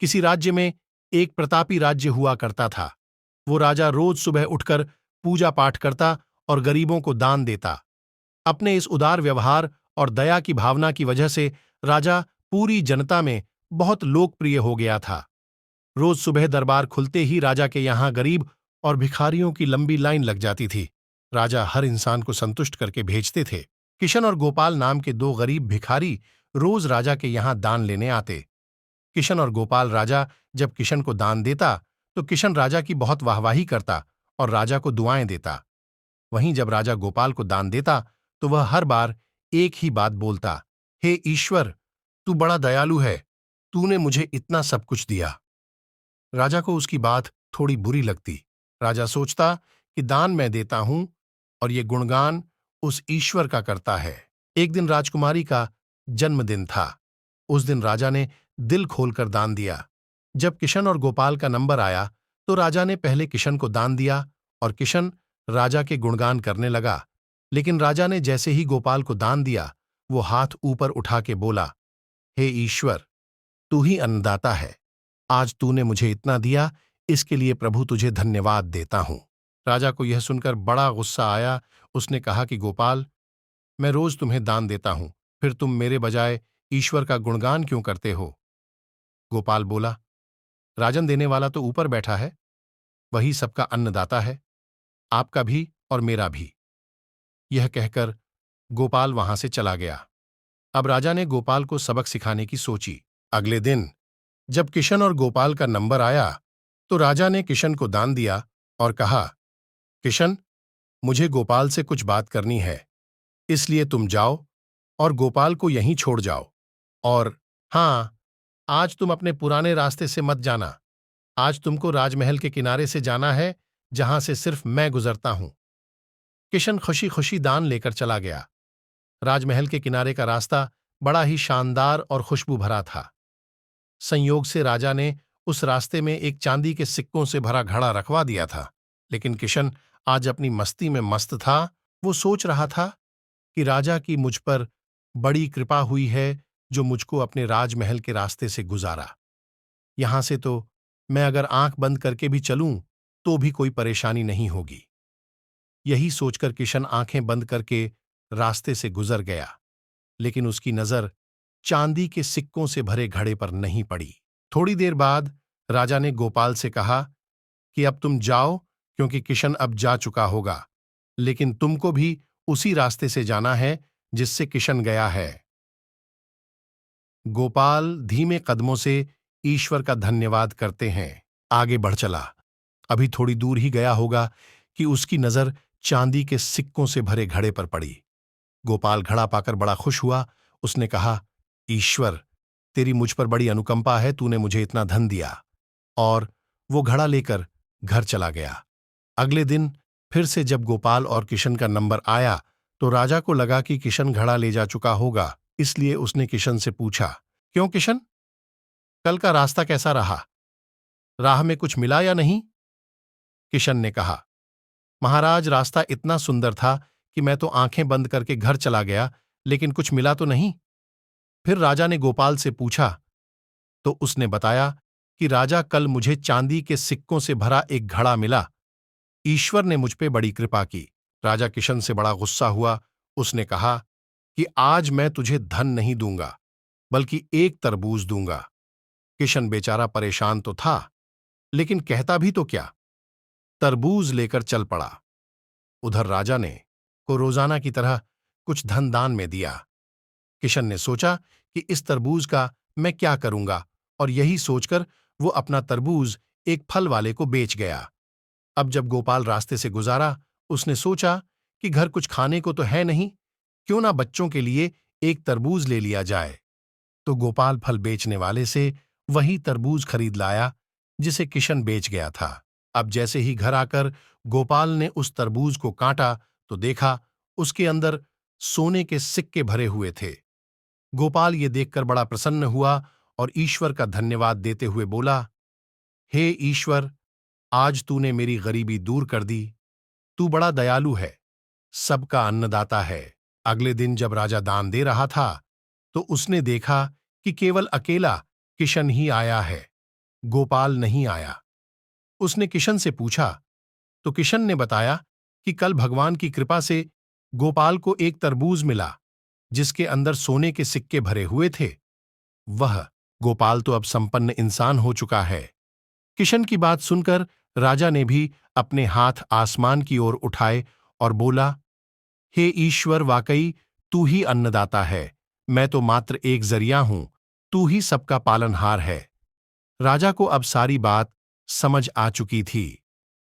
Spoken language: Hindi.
किसी राज्य में एक प्रतापी राज्य हुआ करता था। वो राजा रोज सुबह उठकर पूजा पाठ करता और गरीबों को दान देता। अपने इस उदार व्यवहार और दया की भावना की वजह से राजा पूरी जनता में बहुत लोकप्रिय हो गया था। रोज सुबह दरबार खुलते ही राजा के यहाँ गरीब और भिखारियों की लंबी लाइन लग जाती थी। राजा हर इंसान को संतुष्ट करके भेजते थे। किशन और गोपाल नाम के दो गरीब भिखारी रोज राजा के यहाँ दान लेने आते। किशन और गोपाल राजा जब किशन को दान देता तो किशन राजा की बहुत वाहवाही करता और राजा को दुआएं देता। वहीं जब राजा गोपाल को दान देता तो वह हर बार एक ही बात बोलता, हे ईश्वर, तू बड़ा दयालु है, तूने मुझे इतना सब कुछ दिया। राजा को उसकी बात थोड़ी बुरी लगती। राजा सोचता कि दान मैं देता हूं और ये गुणगान उस ईश्वर का करता है। एक दिन राजकुमारी का जन्मदिन था। उस दिन राजा ने दिल खोलकर दान दिया। जब किशन और गोपाल का नंबर आया तो राजा ने पहले किशन को दान दिया और किशन राजा के गुणगान करने लगा। लेकिन राजा ने जैसे ही गोपाल को दान दिया, वो हाथ ऊपर उठा के बोला, हे ईश्वर, तू ही अन्नदाता है। आज तूने मुझे इतना दिया, इसके लिए प्रभु तुझे धन्यवाद देता हूं। राजा को यह सुनकर बड़ा गुस्सा आया। उसने कहा कि गोपाल, मैं रोज तुम्हें दान देता हूं, फिर तुम मेरे बजाय ईश्वर का गुणगान क्यों करते हो? गोपाल बोला, राजन देने वाला तो ऊपर बैठा है, वही सबका अन्नदाता है, आपका भी और मेरा भी। यह कहकर गोपाल वहां से चला गया। अब राजा ने गोपाल को सबक सिखाने की सोची। अगले दिन जब किशन और गोपाल का नंबर आया तो राजा ने किशन को दान दिया और कहा, किशन, मुझे गोपाल से कुछ बात करनी है, इसलिए तुम जाओ और गोपाल को यहीं छोड़ जाओ। और हाँ, आज तुम अपने पुराने रास्ते से मत जाना। आज तुमको राजमहल के किनारे से जाना है, जहां से सिर्फ मैं गुजरता हूं। किशन खुशी खुशी दान लेकर चला गया। राजमहल के किनारे का रास्ता बड़ा ही शानदार और खुशबू भरा था। संयोग से राजा ने उस रास्ते में एक चांदी के सिक्कों से भरा घड़ा रखवा दिया था। लेकिन किशन आज अपनी मस्ती में मस्त था। वो सोच रहा था कि राजा की मुझ पर बड़ी कृपा हुई है, जो मुझको अपने राजमहल के रास्ते से गुजारा। यहां से तो मैं अगर आंख बंद करके भी चलूं तो भी कोई परेशानी नहीं होगी। यही सोचकर किशन आंखें बंद करके रास्ते से गुजर गया। लेकिन उसकी नजर चांदी के सिक्कों से भरे घड़े पर नहीं पड़ी। थोड़ी देर बाद राजा ने गोपाल से कहा कि अब तुम जाओ, क्योंकि किशन अब जा चुका होगा, लेकिन तुमको भी उसी रास्ते से जाना है जिससे किशन गया है। गोपाल धीमे कदमों से ईश्वर का धन्यवाद करते हैं आगे बढ़ चला। अभी थोड़ी दूर ही गया होगा कि उसकी नजर चांदी के सिक्कों से भरे घड़े पर पड़ी। गोपाल घड़ा पाकर बड़ा खुश हुआ। उसने कहा, ईश्वर, तेरी मुझ पर बड़ी अनुकंपा है, तूने मुझे इतना धन दिया। और वो घड़ा लेकर घर चला गया। अगले दिन फिर से जब गोपाल और किशन का नंबर आया तो राजा को लगा कि किशन घड़ा ले जा चुका होगा, इसलिए उसने किशन से पूछा, क्यों किशन, कल का रास्ता कैसा रहा? राह में कुछ मिला या नहीं? किशन ने कहा, महाराज, रास्ता इतना सुंदर था कि मैं तो आंखें बंद करके घर चला गया, लेकिन कुछ मिला तो नहीं। फिर राजा ने गोपाल से पूछा तो उसने बताया कि राजा, कल मुझे चांदी के सिक्कों से भरा एक घड़ा मिला। ईश्वर ने मुझ पे बड़ी कृपा की। राजा किशन से बड़ा गुस्सा हुआ। उसने कहा कि आज मैं तुझे धन नहीं दूंगा, बल्कि एक तरबूज दूंगा। किशन बेचारा परेशान तो था, लेकिन कहता भी तो क्या। तरबूज लेकर चल पड़ा। उधर राजा ने को रोजाना की तरह कुछ धन दान में दिया। किशन ने सोचा कि इस तरबूज का मैं क्या करूंगा, और यही सोचकर वो अपना तरबूज एक फल वाले को बेच गया। अब जब गोपाल रास्ते से गुजारा, उसने सोचा कि घर कुछ खाने को तो है नहीं, क्यों ना बच्चों के लिए एक तरबूज ले लिया जाए। तो गोपाल फल बेचने वाले से वही तरबूज खरीद लाया जिसे किशन बेच गया था। अब जैसे ही घर आकर गोपाल ने उस तरबूज को काटा तो देखा उसके अंदर सोने के सिक्के भरे हुए थे। गोपाल ये देखकर बड़ा प्रसन्न हुआ और ईश्वर का धन्यवाद देते हुए बोला, हे ईश्वर, आज तूने मेरी गरीबी दूर कर दी। तू बड़ा दयालु है, सबका अन्नदाता है। अगले दिन जब राजा दान दे रहा था तो उसने देखा कि केवल अकेला किशन ही आया है। गोपाल नहीं आया। उसने किशन से पूछा तो किशन ने बताया कि कल भगवान की कृपा से गोपाल को एक तरबूज मिला जिसके अंदर सोने के सिक्के भरे हुए थे। वह गोपाल तो अब संपन्न इंसान हो चुका है। किशन की बात सुनकर राजा ने भी अपने हाथ आसमान की ओर उठाए और बोला, हे ईश्वर, वाकई तू ही अन्नदाता है। मैं तो मात्र एक जरिया हूं, तू ही सबका पालनहार है। राजा को अब सारी बात समझ आ चुकी थी।